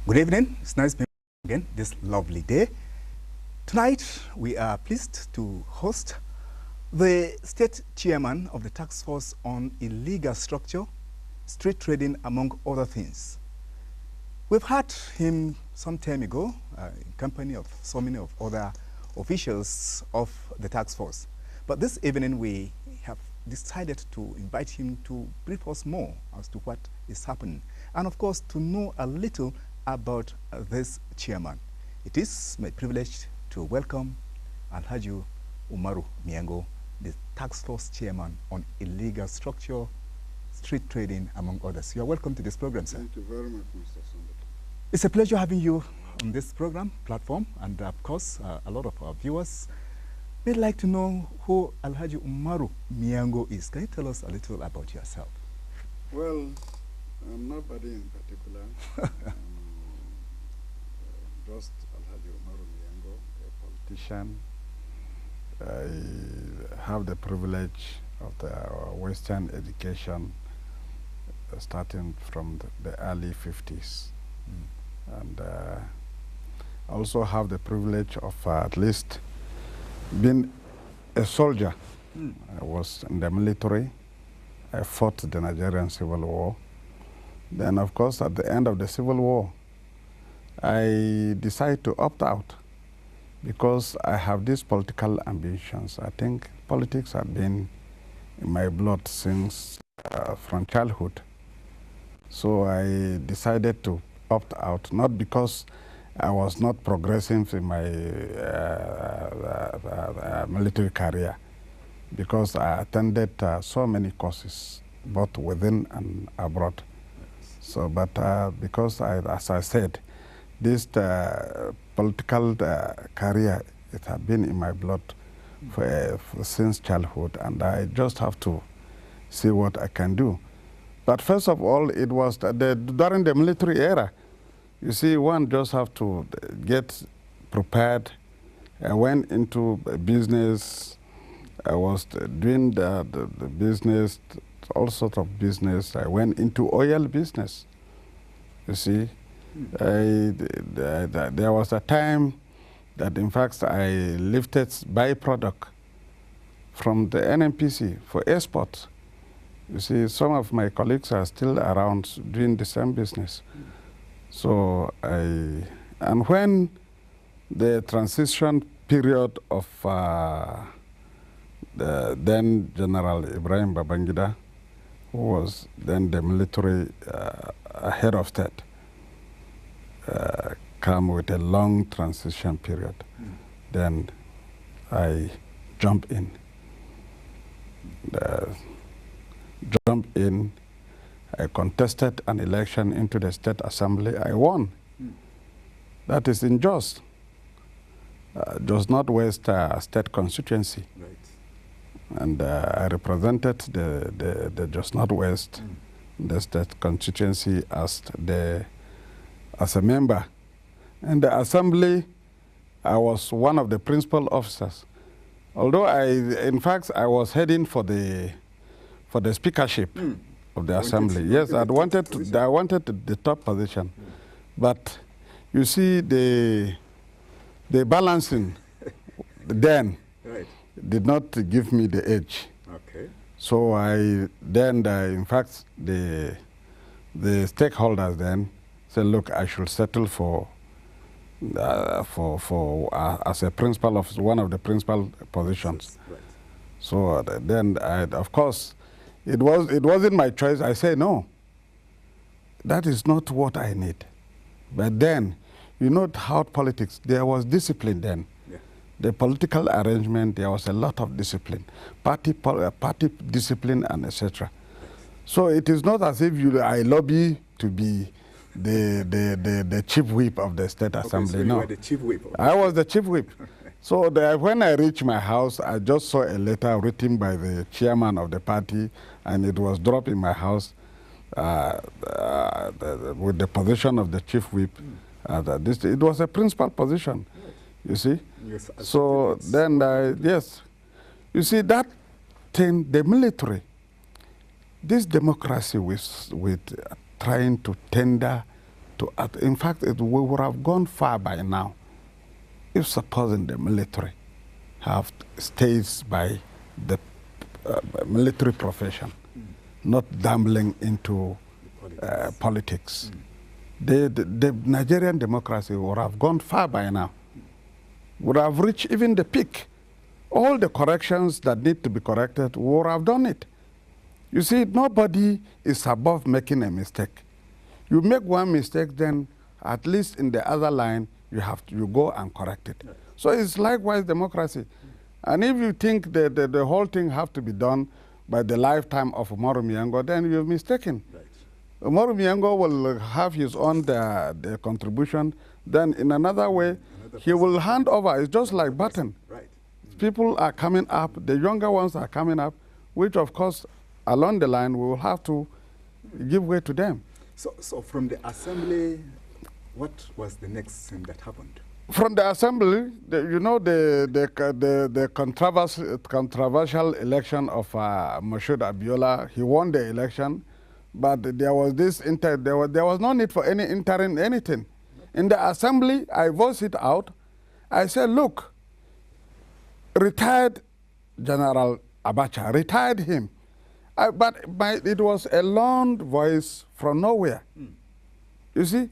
Good evening. It's nice being again this lovely day. Tonight, we are pleased to host the state chairman of the task force on illegal structure, street trading, among other things. We've had him some time ago in company of so many of other officials of the task force. But this evening, we have decided to invite him to brief us more as to what is happening, and of course, to know a little about this chairman. It is my privilege to welcome Alhaji Umaru Miango, the task force chairman on illegal structure, street trading, among others. You are welcome to this program, sir. Thank you very much, Mr. Sunday. It's a pleasure having you on this program platform, and of course, a lot of our viewers may like to know who Alhaji Umaru Miango is. Can you tell us a little about yourself? Well, I'm nobody in particular. Just Alhaji Umaru Miango, a politician. I have the privilege of the Western education starting from the early 50s. And I also have the privilege of at least being a soldier. I was in the military. I fought the Nigerian Civil War. Then, of course, at the end of the Civil War, I decided to opt out because I have these political ambitions. I think politics had been in my blood since from childhood. So I decided to opt out, not because I was not progressing in my military career, because I attended so many courses, both within and abroad. So, but because, as I said, this political career, it had been in my blood since childhood, and I just have to see what I can do. But first of all, it was during the military era. You see, one just have to get prepared. I went into business. I was doing the business, all sorts of business. I went into oil business, you see. There was a time that, in fact, I lifted byproduct from the NNPC for export. You see, some of my colleagues are still around doing the same business. So and when the transition period of the then General Ibrahim Babangida, who was then the military head of state, come with a long transition period, then I jump in. I contested an election into the State Assembly. I won. That is in Jos. Jos Northwest State Constituency. Right. And I represented the Jos Northwest, the State Constituency as a member. In the Assembly, I was one of the principal officers. Although in fact, I was heading for the speakership of the Assembly. Yes, I wanted the top position. But you see, the balancing then did not give me the edge. Okay. So in fact, the stakeholders then said, look, I should settle as a principal of one of the principal positions. Right. So then, of course, it wasn't my choice. I say, no, that is not what I need. But then, you know how politics, there was discipline then. Yeah. The political arrangement, there was a lot of discipline, party discipline, and etc. So it is not as if I lobby to be the chief whip of the State Assembly. So no, you were the chief whip. I was the chief whip. So when I reached my house, I just saw a letter written by the chairman of the party, and it was dropped in my house with the position of the chief whip. It was a principal position, you see. Yes, so then, yes, you see that thing, the military, this democracy with trying to tender In fact, we would have gone far by now if supposing the military have stays by the military profession, not dabbling into politics. The Nigerian democracy would have gone far by now, would have reached even the peak. All the corrections that need to be corrected would have done it. You see, nobody is above making a mistake. You make one mistake, then at least in the other line, you go and correct it. So it's likewise democracy. And if you think that the whole thing have to be done by the lifetime of Umaru Miango, then you're mistaken. Right. Umaru Miango will have his own the contribution. Then in another way, he will hand over. It's just like Button. Right. People are coming up. The younger ones are coming up, which of course, along the line, we will have to give way to them. So from the assembly, what was the next thing that happened? From the assembly, the controversial election of Moshood Abiola, he won the election, but there was there was no need for any interim anything. In the assembly, I voiced it out. I said, look, retired General Abacha, retired him. But it was a lone voice from nowhere. You see?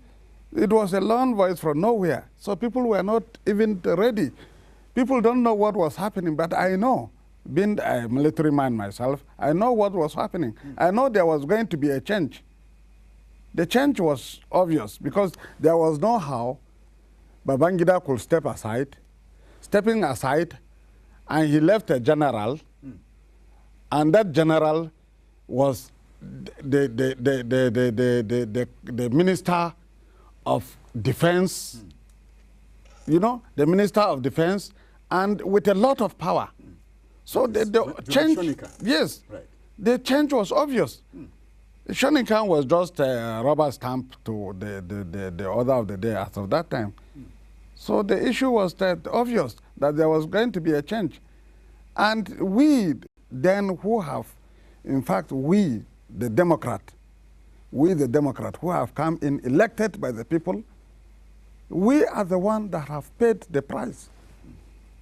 It was a lone voice from nowhere. So people were not even ready. People don't know what was happening, but I know. Being a military man myself, I know what was happening. I know there was going to be a change. The change was obvious because there was no how Babangida could step aside. Stepping aside, and he left a general, and that general was the Minister of Defense, you know, the Minister of Defense, and with a lot of power. So the change, yes, right. The change was obvious. Shonika was just a rubber stamp to the order of the day as of that time. So the issue was that obvious that there was going to be a change. And we then who have, in fact, we the Democrat who have come in elected by the people, we are the ones that have paid the price.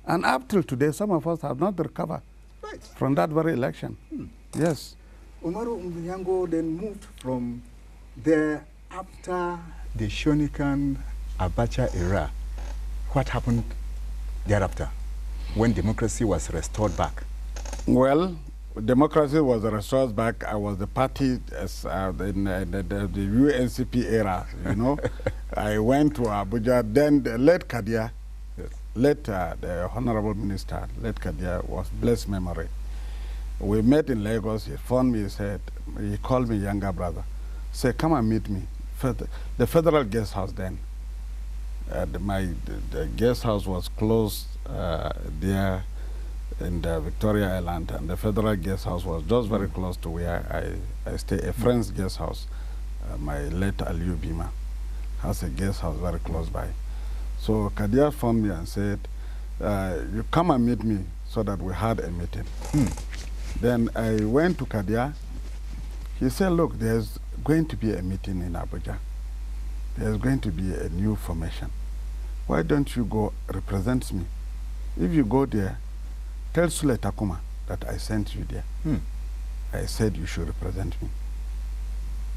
And up till today, some of us have not recovered from that very election. Yes. Umaru Miango then moved from there after the Shonikan Abacha era. What happened thereafter when democracy was restored back? Well, democracy was restored back. I was the party as, in the UNCP era, you know. I went to Abuja. Then the late Kadia, the Honorable Minister, late Kadia, was blessed memory. We met in Lagos. He phoned me, he called me younger brother. Said, come and meet me. The federal guest house then. The guest house was closed there in the Victoria Island, and the federal guest house was just very close to where I stay, a friend's guest house. My late Aliyu Bima has a guest house very close by. So Kadia phoned me and said, you come and meet me, so that we had a meeting. Then I went to Kadia. He said, look, there's going to be a meeting in Abuja. There's going to be a new formation. Why don't you go represent me? If you go there, tell Sule Takuma that I sent you there. I said you should represent me.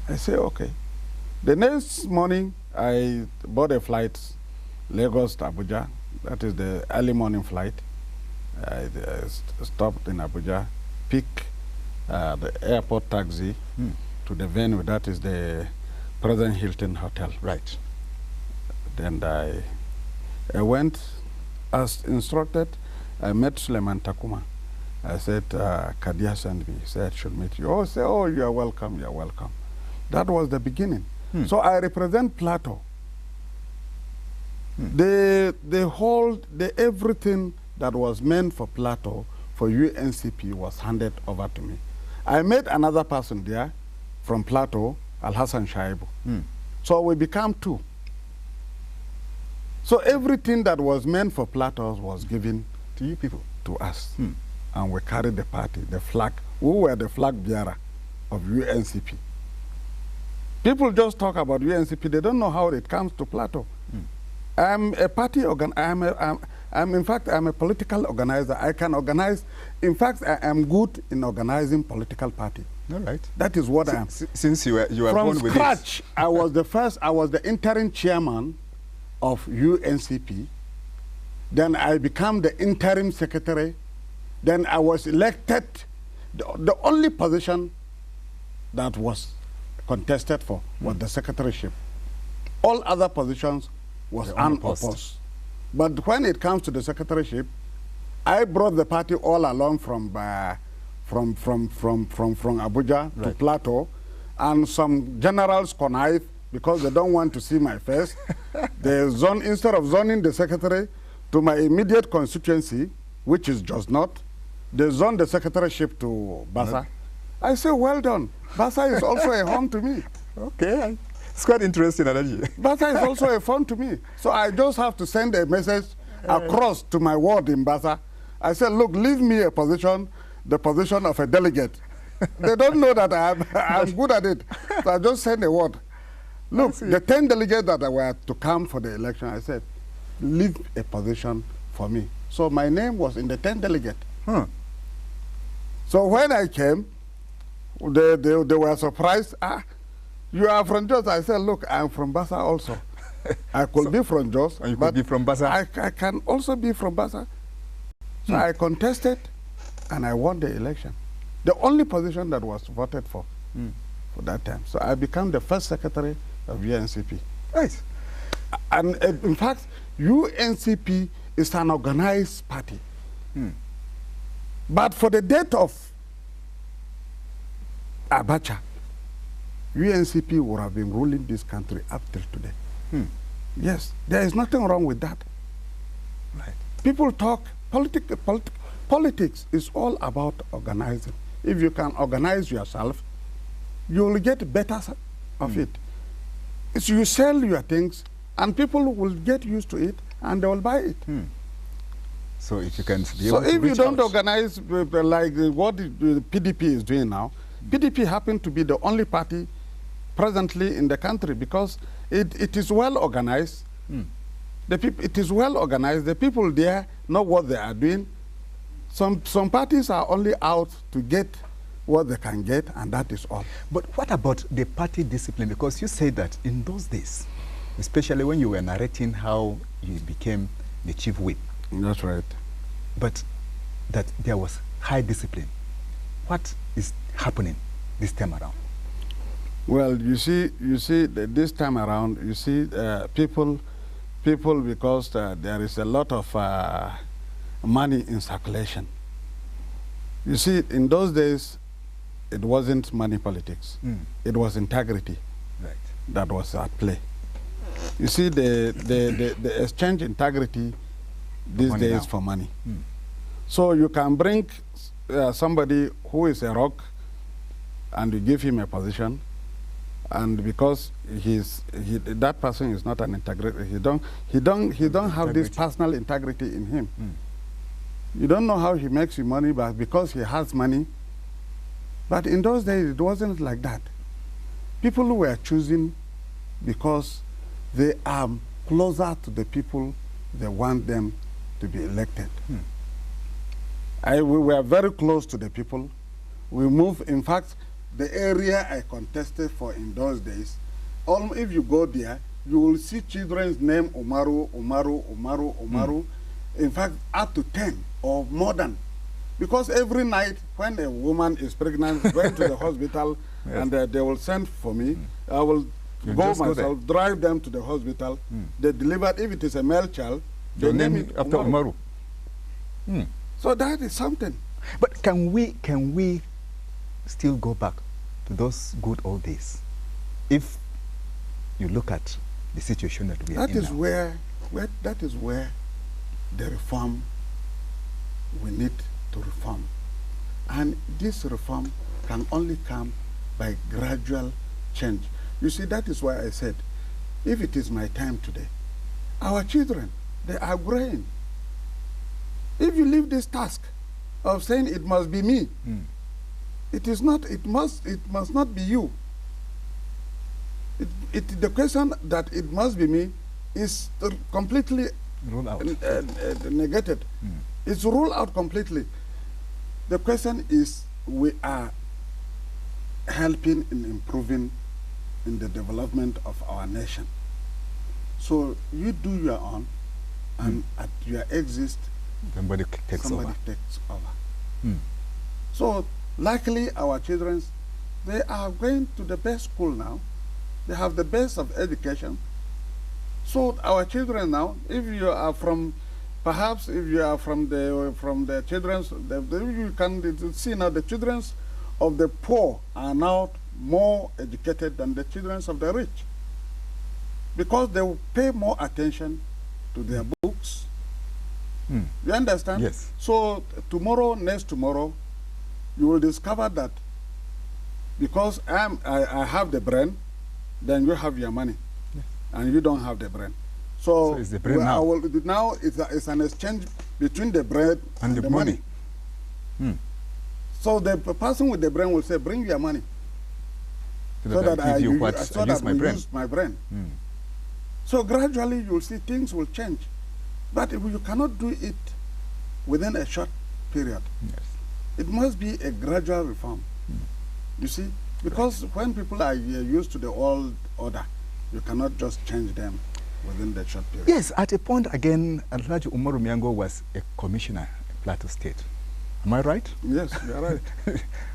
I said, okay. The next morning, I bought a flight, Lagos to Abuja. That is the early morning flight. I stopped in Abuja, picked the airport taxi to the venue. That is the President Hilton Hotel. Right. Then I went as instructed. I met Suleiman Takuma. I said, Kadia sent me. He said, I should meet you. Oh, say, oh, you are welcome, you are welcome. That was the beginning. So I represent Plateau. Everything that was meant for Plateau, for UNCP, was handed over to me. I met another person there from Plateau, Al-Hassan Shaibu. So we became two. So everything that was meant for Plateau was given to you people, to us. And we carried the party, the flag. We were the flag bearer of UNCP. People just talk about UNCP. They don't know how it comes to Plateau. I'm a party in fact, I'm a political organizer. I can organize. In fact, I am good in organizing political party. All right. That is what I am. Since you were From born with scratch, I was the interim chairman of UNCP. Then I became the interim secretary. Then I was elected. The only position that was contested for was the secretaryship. All other positions was unopposed. But when it comes to the secretaryship, I brought the party all along from Abuja to Plateau, and some generals connived because they don't want to see my face. They zone, instead of zoning the secretary to my immediate constituency, which is just not, they zoned the secretaryship to Basa. I say, well done. Basa is also a home to me. Okay, it's quite interesting, Alaji. Basa is also a fun to me. So I just have to send a message across to my ward in Basa. I said, look, leave me a position, the position of a delegate. They don't know that I'm good at it. So I just send a word. Look, the 10 delegates that were to come for the election, I said, leave a position for me. So my name was in the 10 delegate. So when I came, they were surprised. Ah, you are from Jos. I said, look, I'm from Basa also. I could be from Jos. You could be from Basa? I can also be from Basa. So I contested and I won the election. The only position that was voted for that time. So I became the first secretary of UNCP. Right. And in fact, UNCP is an organized party. But for the death of Abacha, UNCP would have been ruling this country up till today. Yes, there is nothing wrong with that. Right. People talk, politics is all about organizing. If you can organize yourself, you will get better of it. So you sell your things, and people will get used to it, and they will buy it. So if you can be So able to if you don't out. organize like what the PDP is doing now, PDP happened to be the only party presently in the country because it is well organized. It is well organized. The people there know what they are doing. Some parties are only out to get what they can get, and that is all. But what about the party discipline? Because you said that in those days, especially when you were narrating how you became the chief whip. That's right. But that there was high discipline. What is happening this time around? Well, you see that this time around, you see people because there is a lot of money in circulation. You see, in those days, it wasn't money politics. It was integrity that was at play. You see, the exchange integrity these days now for money. So you can bring somebody who is a rock and you give him a position, and because that person is not an integrity, he don't have this personal integrity in him. You don't know how he makes you money, but because he has money. But in those days, it wasn't like that. People were choosing because they are closer to the people they want them to be elected. We were very close to the people. We moved, in fact, the area I contested for in those days, if you go there, you will see children's name Umaru, Umaru, Umaru, Umaru. In fact, up to 10 or more than. Because every night when a woman is pregnant, going to the hospital, and they will send for me, I will go myself, drive them to the hospital. They deliver, if it is a male child, they name it after Umaru. So that is something. But can we still go back to those good old days if you look at the situation that we are in now? That is where the reform, we need to reform. And this reform can only come by gradual change. You see, that is why I said, if it is my time today, our children, they are growing. If you leave this task of saying it must be me, it is not, it must not be you. the question that it must be me is completely Rule out. negated. It's ruled out completely. The question is, we are helping in improving in the development of our nation. So you do your own, and at your exit, somebody takes over. So luckily our children, they are going to the best school now. They have the best of education. So our children now, if you are from, perhaps if you are from the children's, you can see now the children of the poor are now more educated than the children of the rich, because they will pay more attention to their books. You understand? Yes. So tomorrow, next tomorrow, you will discover that because I have the brain, then you have your money, and you don't have the brain. So it's the brain now. Now it's an exchange between the brain and the money. So the person with the brain will say, "Bring your money," so that I give you what so I that use my brain. Use my brain. So gradually you'll see things will change, but you cannot do it within a short period. Yes. It must be a gradual reform. You see, because when people are used to the old order, you cannot just change them within the short period. Yes, at a point again, Alhaji Umaru Miango was a commissioner in Plateau State. Am I right? Yes, you're right.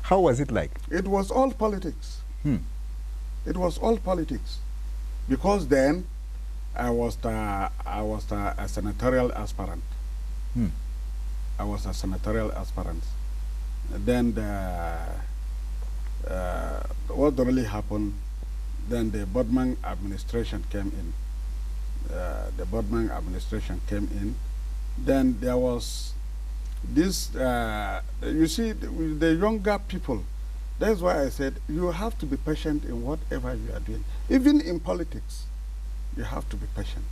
How was it like? It was all politics. It was all politics, because then I was a senatorial aspirant. I was a senatorial aspirant. Then what really happened, then the Bodman administration came in. The Bodman administration came in. Then there was this, you see, the younger people, that's why I said you have to be patient in whatever you are doing. Even in politics, you have to be patient.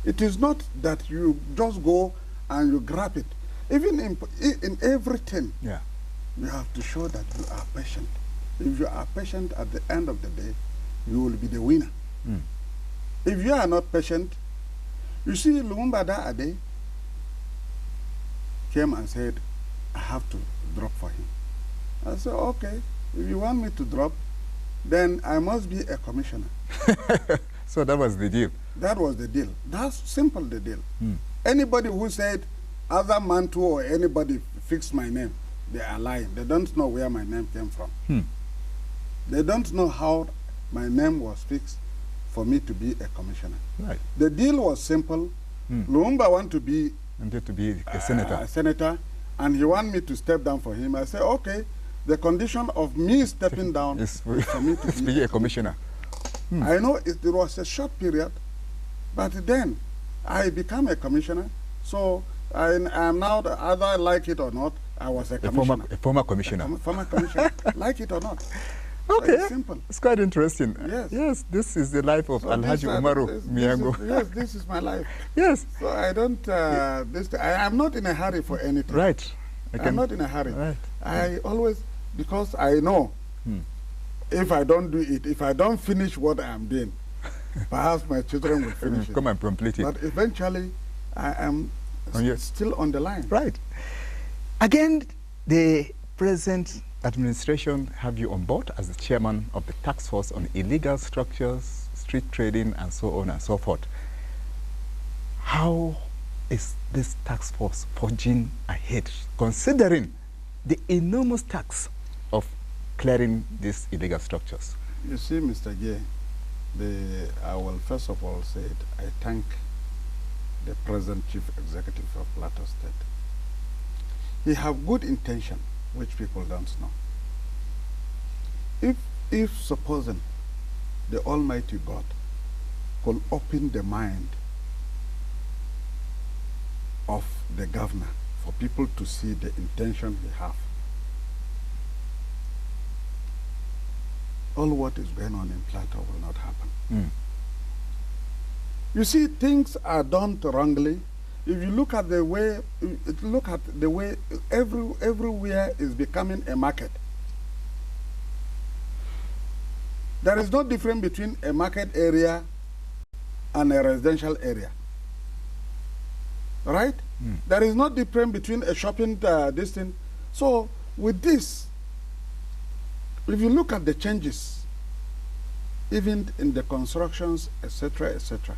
It is not that you just go and you grab it. Even in everything, you have to show that you are patient. If you are patient, at the end of the day, you will be the winner. If you are not patient, you see, Lumumba Ade came and said, I have to drop for him. I said, okay, if you want me to drop, then I must be a commissioner. So that was the deal? That was the deal. That's simple, the deal. Anybody who said, other man too or anybody fixed my name, they are lying. They don't know where my name came from. They don't know how my name was fixed for me to be a commissioner. Right. The deal was simple. Lumumba wanted to be a senator. A senator, and he wanted me to step down for him. I said, okay, the condition of me stepping down is for me to be a commissioner. I know it was a short period, but then I became a commissioner. So I am now, either I like it or not, I was a commissioner. A former commissioner. A former commissioner, like it or not. Okay, it's simple. It's quite interesting. Yes. Yes, this is the life of Alhaji Umaru Miango. Yes, this is my life. Yes. So I don't, I am not in a hurry for anything. Right. I'm not in a hurry. Right. I always, because I know if I don't do it, if I don't finish what I am doing, perhaps my children will finish it. Come and complete it. But eventually, I am still on the line. Right. Again, the present administration have you on board as the chairman of the task force on illegal structures, street trading, and so on and so forth. How is this task force forging ahead, considering the enormous tax of clearing these illegal structures? You see, Mr. Gay, I will first of all say I thank the present chief executive of Plateau State. He have good intention, which people don't know. If supposing the Almighty God could open the mind of the governor for people to see the intention he have, all what is going on in Plateau will not happen. You see, things are done wrongly. If you look at the way, everywhere is becoming a market. There is no difference between a market area and a residential area. Right? There is no difference between a shopping distance. So with this, if you look at the changes, even in the constructions, etc., etc.,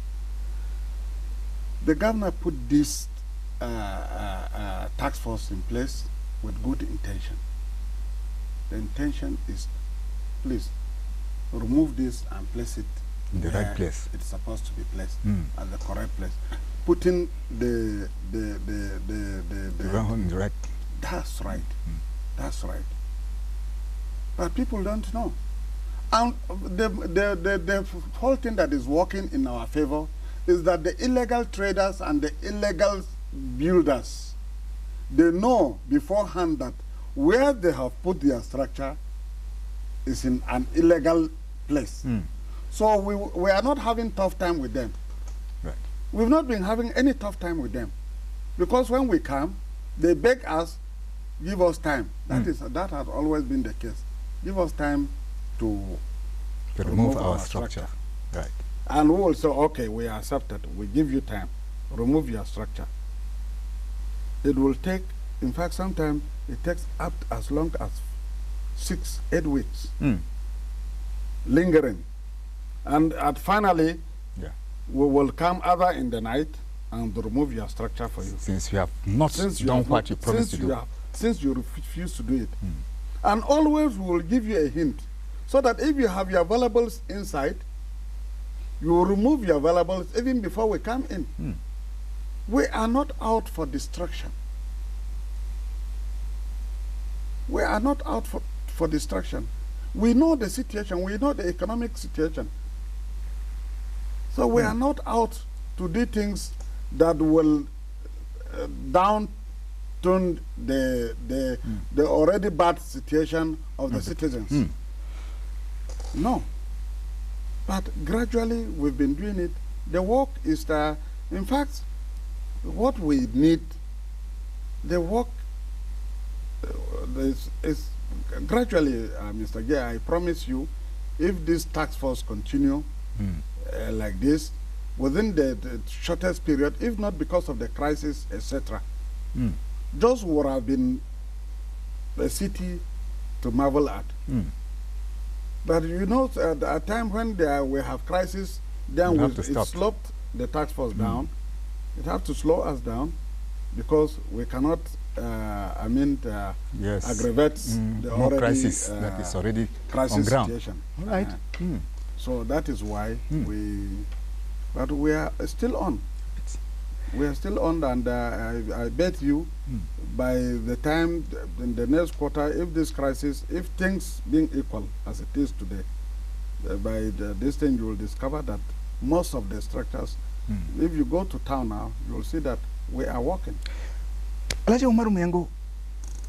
the governor put this task force in place with good intention. The intention is, please, remove this and place it in the right place. It's supposed to be placed at the correct place. Putting the right. That's right. That's right. But people don't know. And the whole thing that is working in our favor is that the illegal traders and the illegal builders, they know beforehand that where they have put their structure is in an illegal place. So we are not having tough time with them. Right. We've not been having any tough time with them. Because when we come, they beg us, give us time. That has always been the case. Give us time to remove our structure. Right. And we will say, okay, we accept it. We give you time. Remove your structure. It will take, in fact, sometimes it takes up as long as 6-8 weeks. Lingering. And finally, we will come either in the night and remove your structure for you. Since you have not done what you promised to do. Since you refuse to do it. And always we will give you a hint, so that if you have your valuables inside, you will remove your valuables even before we come in. We are not out for destruction. We are not out for destruction. We know the situation. We know the economic situation. So we are not out to do things that will downturn the already bad situation of the citizens. No. But gradually we've been doing it. The work is there. In fact, what we need, the work is gradually, Mr. Gay, I promise you, if this task force continue like this, within the shortest period, if not because of the crisis, etc., those would have been a city to marvel at. But you know, at a time when we have crisis, then it slowed the task force down. It has to slow us down because we cannot, aggravate the already crisis that is already crisis on ground. Situation. All right. So that is why but we are still on. We are still on, and I bet you by the time in the next quarter, if this crisis, if things being equal as it is today, by this time you will discover that most of the structures, if you go to town now, you will see that we are working. Elijah Umaru Miango,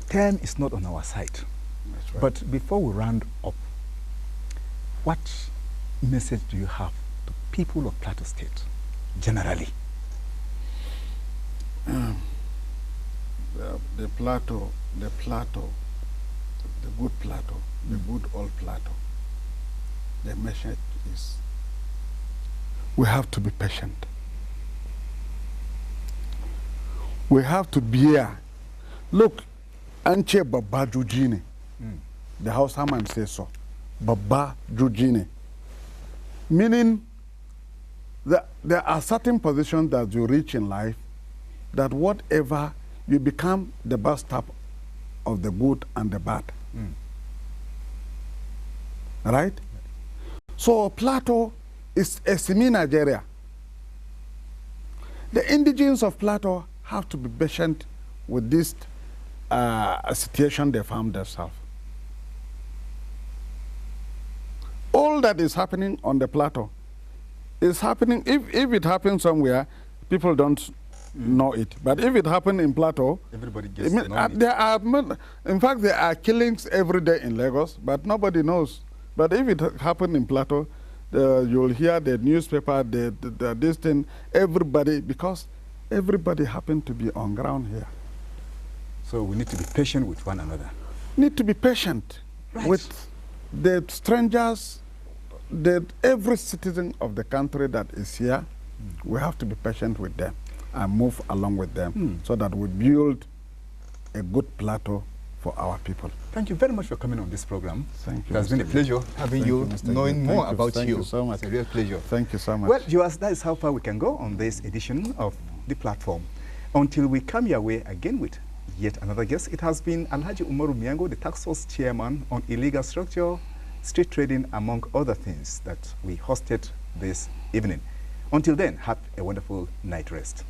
time is not on our side. That's right. But before we round up, what message do you have to people of Plateau State, generally? The plateau, the good plateau, the good old plateau, the message is we have to be patient. We have to bear. Look, Anche Baba Jujine, the Hausaman says so, Baba Jujine, meaning that there are certain positions that you reach in life that whatever, you become the bastard of the good and the bad. Right? So Plateau is a semi-Nigeria. The indigenes of Plateau have to be patient with this situation they found themselves. All that is happening on the Plateau is happening, if it happens somewhere, people don't know it. But if it happened in Plateau, everybody gets to know it. In fact, there are killings every day in Lagos, but nobody knows. But if it happened in Plateau, you'll hear the newspaper, this thing, everybody, because everybody happened to be on ground here. So we need to be patient with one another. Need to be patient with the strangers every citizen of the country that is here, we have to be patient with them and move along with them so that we build a good plateau for our people. Thank you very much for coming on this program. Thank you. It has been a pleasure having you, knowing more about you. Thank you so much. It's a real pleasure. Thank you so much. Well, viewers, that is how far we can go on this edition of The Platform. Until we come your way again with yet another guest, it has been Alhaji Umaru Miango, the task force chairman on illegal structure, street trading, among other things that we hosted this evening. Until then, have a wonderful night rest.